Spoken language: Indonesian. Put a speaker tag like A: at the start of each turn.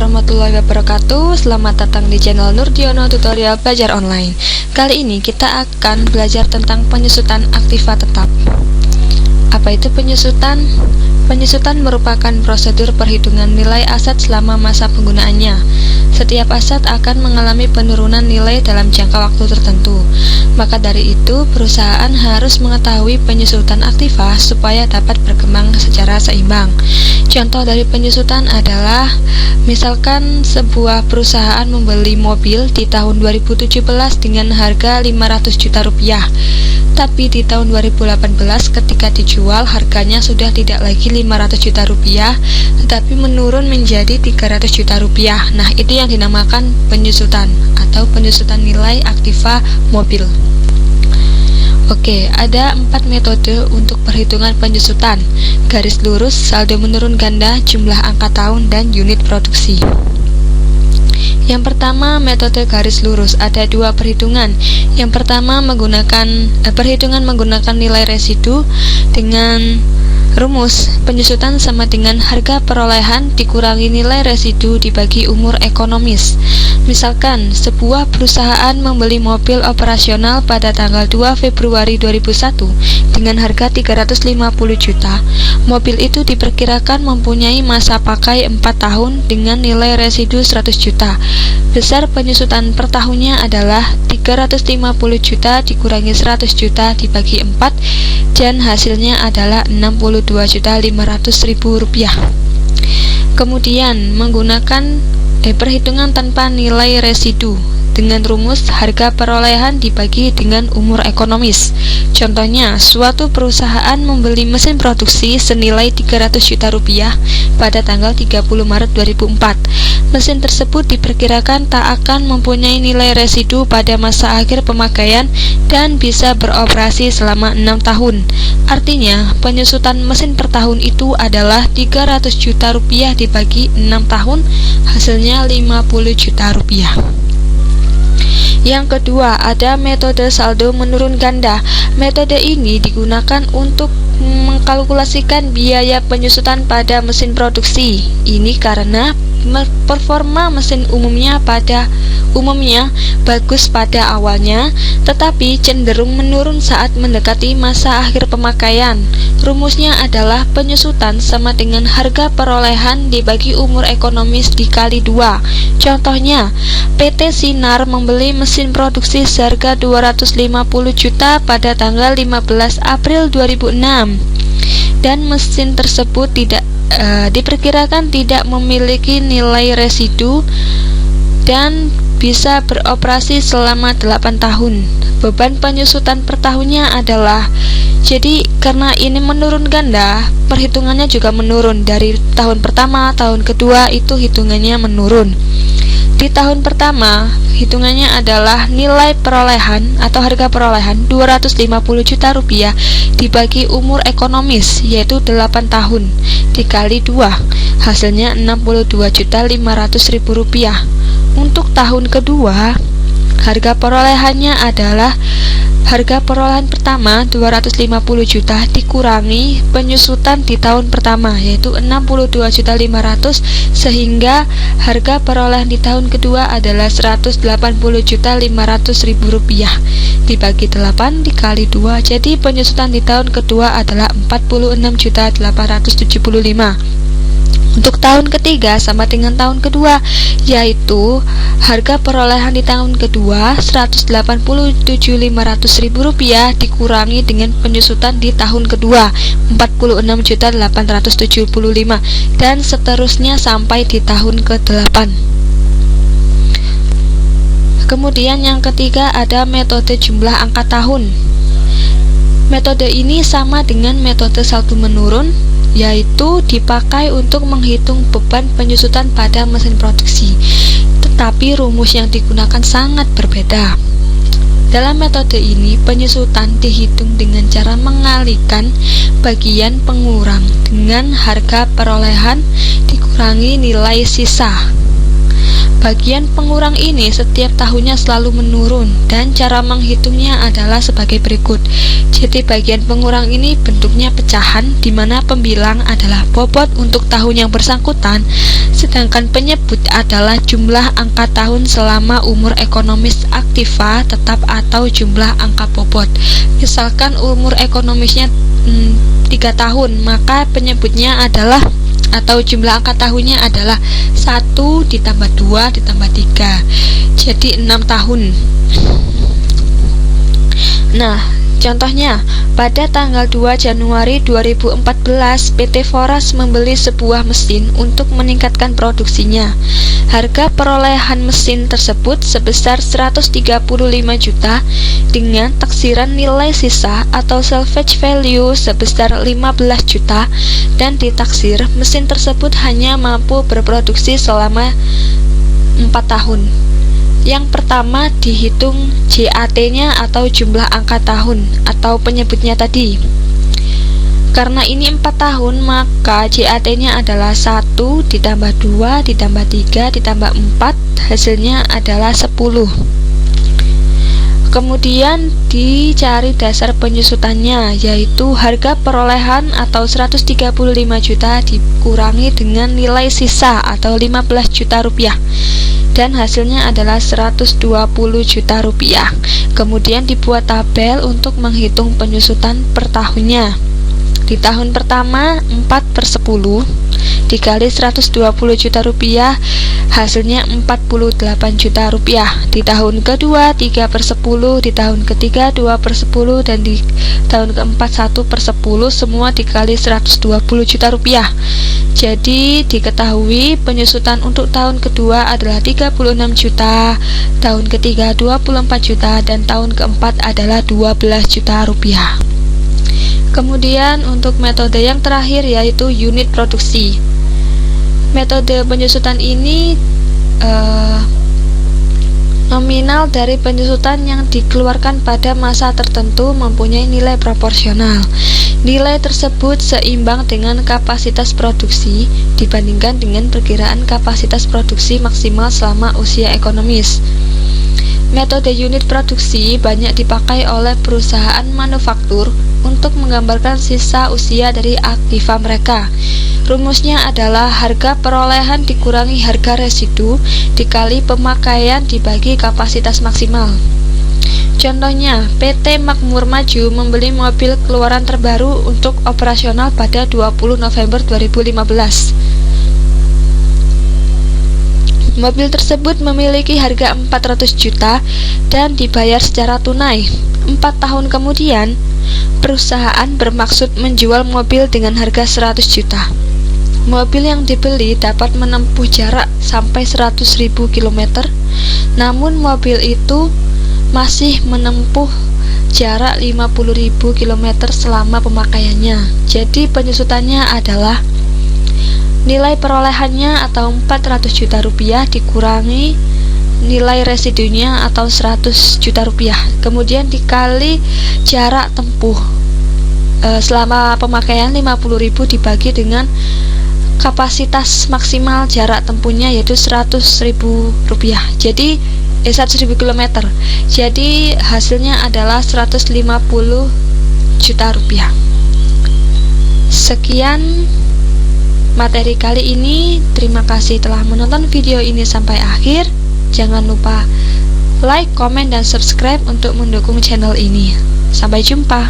A: warahmatullahi wabarakatuh. Selamat datang di channel Nurdiono Tutorial Belajar Online. Kali ini kita akan belajar tentang penyusutan aktiva tetap. Apa itu penyusutan? Penyusutan merupakan prosedur perhitungan nilai aset selama masa penggunaannya. Setiap aset akan mengalami penurunan nilai dalam jangka waktu tertentu. Maka dari itu, perusahaan harus mengetahui penyusutan aktiva supaya dapat berkembang secara seimbang. Contoh dari penyusutan adalah, misalkan sebuah perusahaan membeli mobil di tahun 2017 dengan harga 500 juta rupiah. Tapi di tahun 2018 ketika dijual harganya sudah tidak lagi 500 juta rupiah, tetapi menurun menjadi 300 juta rupiah. Nah, itu yang dinamakan penyusutan atau penyusutan nilai aktiva mobil. Oke, ada 4 metode untuk perhitungan penyusutan: garis lurus, saldo menurun ganda, jumlah angka tahun, dan unit produksi. Yang pertama, metode garis lurus. Ada 2 perhitungan. Yang pertama perhitungan menggunakan nilai residu dengan rumus penyusutan sama dengan harga perolehan dikurangi nilai residu dibagi umur ekonomis. Misalkan, sebuah perusahaan membeli mobil operasional pada tanggal 2 Februari 2001 dengan harga 350 juta. Mobil itu diperkirakan mempunyai masa pakai 4 tahun dengan nilai residu 100 juta. Besar penyusutan per tahunnya adalah 350 juta dikurangi 100 juta dibagi 4, dan hasilnya adalah 62.500.000 rupiah. Kemudian menggunakan perhitungan tanpa nilai residu dengan rumus harga perolehan dibagi dengan umur ekonomis. Contohnya, suatu perusahaan membeli mesin produksi senilai 300 juta rupiah pada tanggal 30 Maret 2004. Mesin tersebut diperkirakan tak akan mempunyai nilai residu pada masa akhir pemakaian dan bisa beroperasi selama 6 tahun. Artinya, penyusutan mesin per tahun itu adalah 300 juta rupiah dibagi 6 tahun, hasilnya 50 juta rupiah. Yang kedua, ada metode saldo menurun ganda. Metode ini digunakan untuk mengkalkulasikan biaya penyusutan pada mesin produksi. Ini karena performa mesin umumnya bagus pada awalnya, tetapi cenderung menurun saat mendekati masa akhir pemakaian. Rumusnya adalah penyusutan sama dengan harga perolehan dibagi umur ekonomis dikali 2. Contohnya, PT Sinar membeli mesin produksi seharga 250 juta pada tanggal 15 April 2006 dan mesin tersebut diperkirakan tidak memiliki nilai residu dan bisa beroperasi selama 8 tahun. Beban penyusutan per tahunnya adalah, jadi karena ini menurun ganda, perhitungannya juga menurun. Dari tahun pertama, tahun kedua itu hitungannya menurun. Di tahun pertama, hitungannya adalah nilai perolehan atau harga perolehan 250 juta rupiah dibagi umur ekonomis, yaitu 8 tahun, dikali 2, hasilnya 62.500.000 rupiah. Untuk tahun kedua, harga perolehannya adalah harga perolehan pertama 250 juta dikurangi penyusutan di tahun pertama, yaitu 62.500.000, sehingga harga perolehan di tahun kedua adalah 180.500.000 rupiah dibagi 8 dikali 2, jadi penyusutan di tahun kedua adalah 46.875. Untuk tahun ketiga sama dengan tahun kedua, yaitu harga perolehan di tahun kedua 187.500.000 rupiah dikurangi dengan penyusutan di tahun kedua 46.875, dan seterusnya sampai di tahun ke-8. Kemudian yang ketiga, ada metode jumlah angka tahun. Metode ini sama dengan metode saldo menurun, yaitu dipakai untuk menghitung beban penyusutan pada mesin produksi, tetapi rumus yang digunakan sangat berbeda. Dalam metode ini, penyusutan dihitung dengan cara mengalihkan bagian pengurang dengan harga perolehan dikurangi nilai sisa. Bagian pengurang ini setiap tahunnya selalu menurun dan cara menghitungnya adalah sebagai berikut. Jadi bagian pengurang ini bentuknya pecahan di mana pembilang adalah bobot untuk tahun yang bersangkutan, sedangkan penyebut adalah jumlah angka tahun selama umur ekonomis aktiva tetap atau jumlah angka bobot. Misalkan umur ekonomisnya 3 tahun, maka penyebutnya adalah atau jumlah angka tahunnya adalah 1 ditambah 2 ditambah 3, jadi 6 tahun. Nah, contohnya, pada tanggal 2 Januari 2014, PT Foras membeli sebuah mesin untuk meningkatkan produksinya. Harga perolehan mesin tersebut sebesar 135 juta dengan taksiran nilai sisa atau salvage value sebesar 15 juta dan ditaksir mesin tersebut hanya mampu berproduksi selama 4 tahun. Yang pertama dihitung JAT-nya atau jumlah angka tahun atau penyebutnya tadi. Karena ini 4 tahun, maka JAT-nya adalah 1 ditambah 2 ditambah 3 ditambah 4, hasilnya adalah 10. Kemudian dicari dasar penyusutannya, yaitu harga perolehan atau 135 juta dikurangi dengan nilai sisa atau 15 juta rupiah, dan hasilnya adalah 120 juta rupiah. Kemudian dibuat tabel untuk menghitung penyusutan per tahunnya. Di tahun pertama 4/10 dikali 120 juta rupiah, hasilnya 48 juta rupiah. Di tahun kedua 3/10, di tahun ketiga 2/10, dan di tahun keempat 1/10, semua dikali 120 juta rupiah. Jadi diketahui penyusutan untuk tahun kedua adalah 36 juta, tahun ketiga 24 juta, dan tahun keempat adalah 12 juta rupiah. Kemudian untuk metode yang terakhir yaitu unit produksi. Metode penyusutan ini nominal dari penyusutan yang dikeluarkan pada masa tertentu mempunyai nilai proporsional. Nilai tersebut seimbang dengan kapasitas produksi dibandingkan dengan perkiraan kapasitas produksi maksimal selama usia ekonomis. Metode unit produksi banyak dipakai oleh perusahaan manufaktur untuk menggambarkan sisa usia dari aktiva mereka. Rumusnya adalah harga perolehan dikurangi harga residu dikali pemakaian dibagi kapasitas maksimal. Contohnya, PT Makmur Maju membeli mobil keluaran terbaru untuk operasional pada 20 November 2015. Mobil tersebut memiliki harga 400 juta dan dibayar secara tunai. 4 tahun kemudian, perusahaan bermaksud menjual mobil dengan harga 100 juta. Mobil yang dibeli dapat menempuh jarak sampai 100.000 km, namun mobil itu masih menempuh jarak 50.000 km selama pemakaiannya. Jadi penyusutannya adalah nilai perolehannya atau 400 juta rupiah dikurangi nilai residunya atau 100 juta rupiah, kemudian dikali jarak tempuh selama pemakaian 50.000 dibagi dengan kapasitas maksimal jarak tempuhnya yaitu 100.000 rupiah, jadi 100.000 km, jadi hasilnya adalah 150 juta rupiah. Sekian materi kali ini. Terima kasih telah menonton video ini sampai akhir. Jangan lupa like, komen, dan subscribe untuk mendukung channel ini. Sampai jumpa.